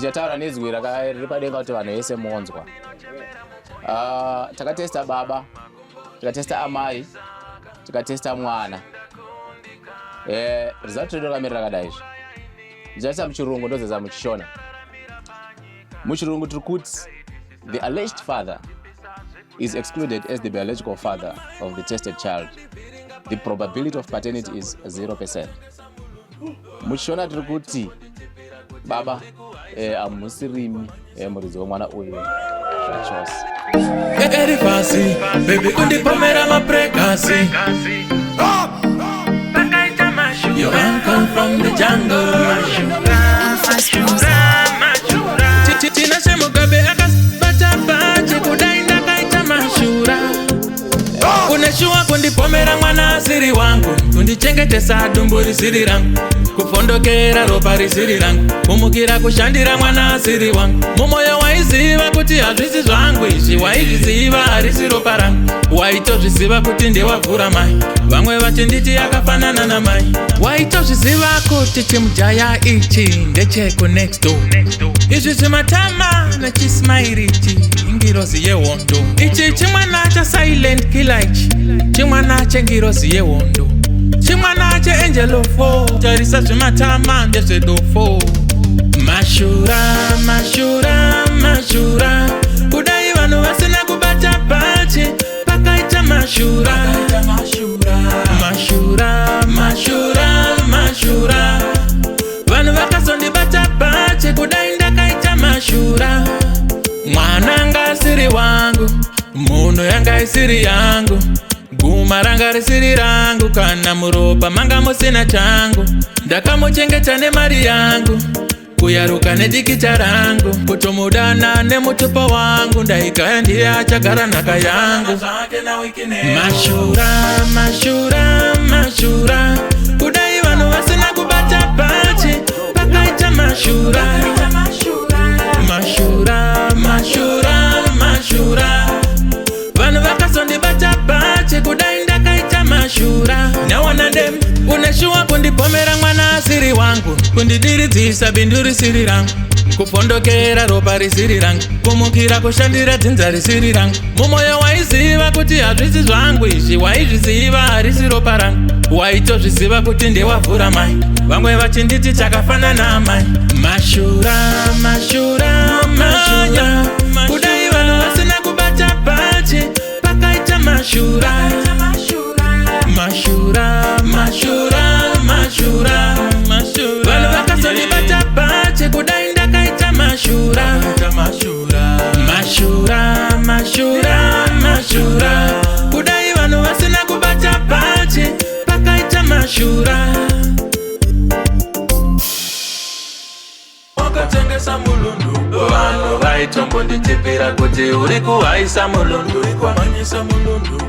ndichataura nezwi riri padenga kuti vanhu vese muonzwa. Takatesta baba, tikatesta amai, tikatesta mwana. Result redu rakamira rakadai izvi. Ndichaisa muchirungu ndozoisa muchishona. Muchirungu tiri kuti the alleged father is excluded as the biological father of the tested child. The probability of paternity is 0%. Muchishona tiri kuti baba amusirimi muridzi wemwana uyu zvachose. Eri pasi, baby undipomera maprekasi. Your man come from the jungle. Tina semugabe akasbata bache kudainda kaita mashura. Uneshua kundipomera mwana asiri wangu, kundichengetesa dumbu risiri rangu, kufondokera ropa risiri rangu, kumukira kushandira mwana asiri wangu. Mumoyo waiziva kuti hazvisi zvangu izvi, waizviziva harisi ropa rangu. Waitozviziva kuti ndewavhura mai, vamwe vachinditi akafanana namai. Waitozviziva kuti chimujaya ichi ndecheko next door. Izvi zvimatama nechismairi ichi ingirozi yehondo. Ichi chimwana cha silent killer ichi, chimwana chengirozi yehondo. Chimwana che angel of four, tarisa zvimatama ndezvedofo. Mashura, mashura, mashura, kudai vanhu vasina kubata pachi, pakaita mashura. Mashura, mashura, mashura, vanhu vakazondibata pachi, kudai ndakaita mashura. Mwana ngasiri wangu, munhu yanga isiri yangu, guma ranga risiri rangu, kana muropa manga musina changu. Ndakamuchengeta nemari yangu, kuyaruka nedikita rangu, kutomudana nemutupo wangu, ndaigaya ndiye achagara nhaka yangu. Mashura, mashura, mashura, kudai vanhu vasina kubata pachi, pakaita mashura. Mashura, mashura, mashura, vanhu vakazondibata pachi, kudai ndakaita mashura. Nawana dem uneshua kundipomera mwana asiri wangu, kundidiridzisa bindu risiri rangu, kufondokera ropa risiri rangu, kumukira kushandira dzinza risiri rangu. Mumoyo waiziva kuti hazvisi zvangu izvi, waizviziva harisi ropa rangu. Waitozviziva kuti ndewavhura mai, vamwe vachinditi chakafanana namai. Mashura, mashura, mashura, kudai vanhu vasina kubata pachi, pakaita mashura. Mashura, mashura, mashura, vanhu vakazondibata pachi, kudai ndakaita mashura. Mashura, mashura, mashura, kudai vanhu vasina kubata pachi, pakaita mashura. Wakatengesa mulundu, vanhu vaitombonditipira kuti uri kuhaisa mulundu, kwamanyisa mulundu.